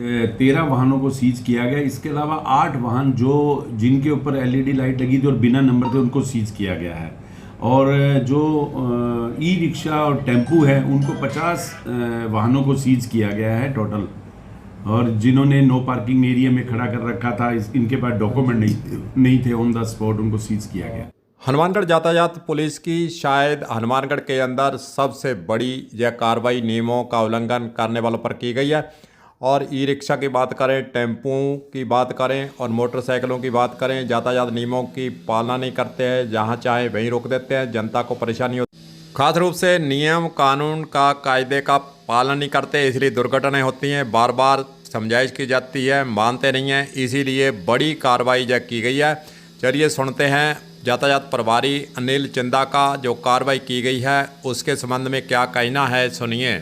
13 वाहनों को सीज किया गया। इसके अलावा 8 वाहन जो जिनके ऊपर एलईडी लाइट लगी थी और बिना नंबर थे उनको सीज किया गया है। और जो ई रिक्शा और टेम्पू है उनको 50 वाहनों को सीज किया गया है टोटल। और जिन्होंने नो पार्किंग एरिया में खड़ा कर रखा था, इनके पास डॉक्यूमेंट नहीं थे, ऑन द स्पॉट उनको सीज किया गया। हनुमानगढ़ यातायात पुलिस की शायद हनुमानगढ़ के अंदर सबसे बड़ी यह कार्रवाई नियमों का उल्लंघन करने वालों पर की गई है। और ई रिक्शा की बात करें, टेम्पो की बात करें और मोटरसाइकिलों की बात करें, यातायात नियमों की पालना नहीं करते हैं, जहां चाहे वहीं रोक देते हैं, जनता को परेशानी होती है। खास रूप से नियम कानून का कायदे का पालन नहीं करते, इसलिए दुर्घटनाएं होती हैं। बार बार समझाइश की जाती है, मानते नहीं हैं, इसीलिए बड़ी कार्रवाई की गई है। चलिए सुनते हैं यातायात प्रभारी अनिल चंदा का जो कार्रवाई की गई है उसके संबंध में क्या कहना है, सुनिए।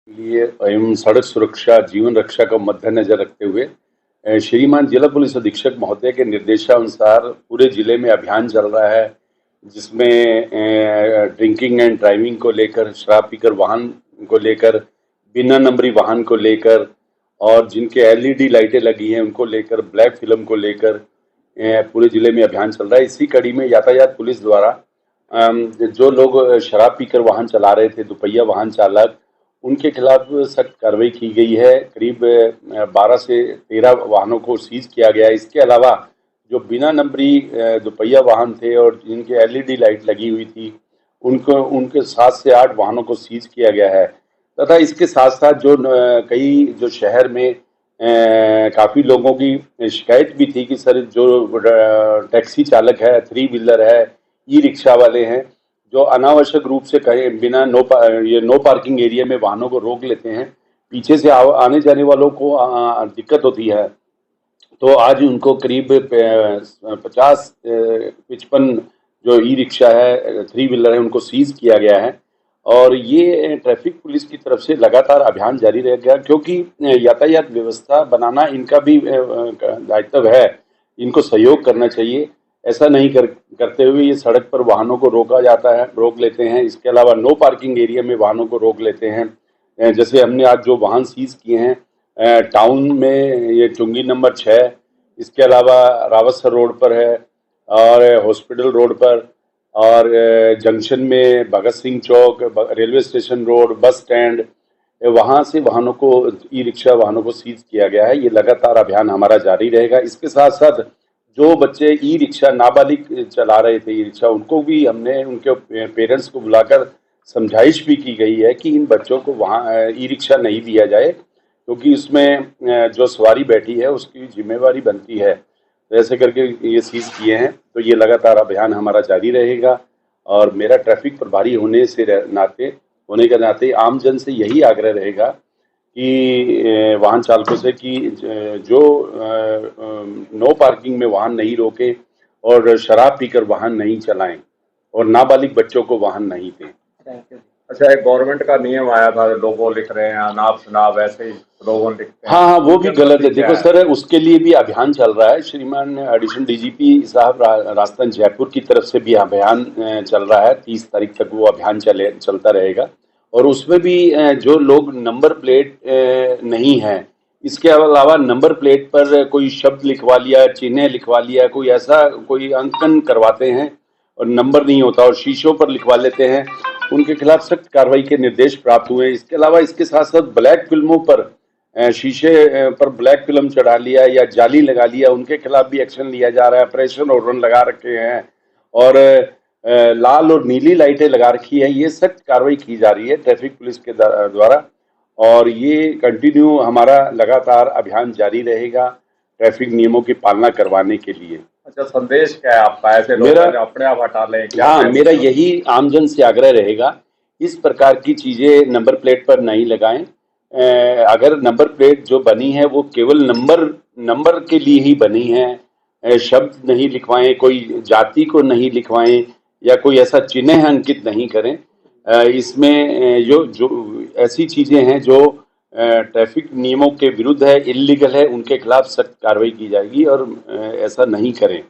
लिए एवं सड़क सुरक्षा जीवन रक्षा का मद्देनजर रखते हुए श्रीमान जिला पुलिस अधीक्षक महोदय के निर्देशानुसार पूरे जिले में अभियान चल रहा है, जिसमें ड्रिंकिंग एंड ड्राइविंग को लेकर, शराब पीकर वाहन को लेकर, बिना नंबरी वाहन को लेकर और जिनके एलईडी लाइटें लगी हैं उनको लेकर, ब्लैक फिल्म को लेकर पूरे जिले में अभियान चल रहा है। इसी कड़ी में यातायात पुलिस द्वारा जो लोग शराब पीकर वाहन चला रहे थे, दुपहिया वाहन चालक, उनके खिलाफ सख्त कार्रवाई की गई है। करीब 12 से 13 वाहनों को सीज किया गया है। इसके अलावा जो बिना नंबरी दुपहिया वाहन थे और जिनके एलईडी लाइट लगी हुई थी उनके 7 से 8 वाहनों को सीज किया गया है। तथा इसके साथ साथ जो शहर में काफ़ी लोगों की शिकायत भी थी कि सर जो टैक्सी चालक है, 3 व्हीलर है, ई रिक्शा वाले हैं, जो अनावश्यक रूप से कहीं बिना नो पार्किंग एरिया में वाहनों को रोक लेते हैं, पीछे से आने जाने वालों को दिक्कत होती है। तो आज उनको करीब 50-55 जो ई रिक्शा है, 3 व्हीलर है, उनको सीज किया गया है। और ये ट्रैफिक पुलिस की तरफ से लगातार अभियान जारी रहेगा, क्योंकि यातायात व्यवस्था बनाना इनका भी दायित्व है, इनको सहयोग करना चाहिए। ऐसा नहीं करते हुए ये सड़क पर वाहनों को रोक लेते हैं। इसके अलावा नो पार्किंग एरिया में वाहनों को रोक लेते हैं। जैसे हमने आज जो वाहन सीज किए हैं टाउन में, ये चुंगी नंबर 6, इसके अलावा रावतसर रोड पर है और हॉस्पिटल रोड पर, और जंक्शन में Bhagat Singh Chowk, railway station road, bus stand, वहाँ से वाहनों को, ई रिक्शा वाहनों को सीज किया गया है। ये लगातार अभियान हमारा जारी रहेगा। इसके साथ साथ जो बच्चे ई रिक्शा नाबालिग चला रहे थे ई रिक्शा, उनको भी हमने उनके पेरेंट्स को बुलाकर समझाइश भी की गई है कि इन बच्चों को वहाँ ई रिक्शा नहीं दिया जाए, क्योंकि उसमें जो सवारी बैठी है उसकी जिम्मेवारी बनती है। तो ऐसे करके ये सीज किए हैं। तो ये लगातार अभियान हमारा जारी रहेगा। और मेरा ट्रैफिक प्रभारी होने के नाते आमजन से यही आग्रह रहेगा कि वाहन चालकों से कि जो नो पार्किंग में वाहन नहीं रोके और शराब पीकर वाहन नहीं चलाएं और नाबालिग बच्चों को वाहन नहीं दें। अच्छा, एक गवर्नमेंट का नियम आया था, लोगो लिख रहे हैं अनाप शनाप, ऐसे ही लोगों लिखते हैं। हाँ, वो भी गलत है। देखो सर, उसके लिए भी अभियान चल रहा है। श्रीमान एडिशनल डीजीपी साहब राजस्थान जयपुर की तरफ से भी अभियान चल रहा है। 30 तारीख तक वो अभियान चलता रहेगा। और उसमें भी जो लोग नंबर प्लेट नहीं है, इसके अलावा नंबर प्लेट पर कोई शब्द लिखवा लिया, चिन्ह लिखवा लिया, कोई अंकन करवाते हैं और नंबर नहीं होता और शीशों पर लिखवा लेते हैं, उनके खिलाफ सख्त कार्रवाई के निर्देश प्राप्त हुए। इसके अलावा इसके साथ साथ ब्लैक फिल्मों पर, शीशे पर ब्लैक फिल्म चढ़ा लिया या जाली लगा लिया, उनके खिलाफ भी एक्शन लिया जा रहा है। ऑपरेशन ऑर्डर लगा रखे हैं और लाल और नीली लाइटें लगा रखी है। ये सख्त कार्रवाई की जा रही है ट्रैफिक पुलिस के द्वारा। और ये कंटिन्यू हमारा लगातार अभियान जारी रहेगा ट्रैफिक नियमों की पालना करवाने के लिए। अच्छा, संदेश क्या है आपका? ऐसे लोग अपने आप हटा लें? हाँ, मेरा यही आमजन से आग्रह रहेगा, इस प्रकार की चीजें नंबर प्लेट पर नहीं लगाएं। अगर नंबर प्लेट जो बनी है वो केवल नंबर के लिए ही बनी है, शब्द नहीं लिखवाएं, कोई जाति को नहीं लिखवाएं या कोई ऐसा चिन्ह अंकित नहीं करें। इसमें जो ऐसी चीजें हैं जो ट्रैफिक नियमों के विरुद्ध है, इल्लीगल है, उनके खिलाफ सख्त कार्रवाई की जाएगी और ऐसा नहीं करें।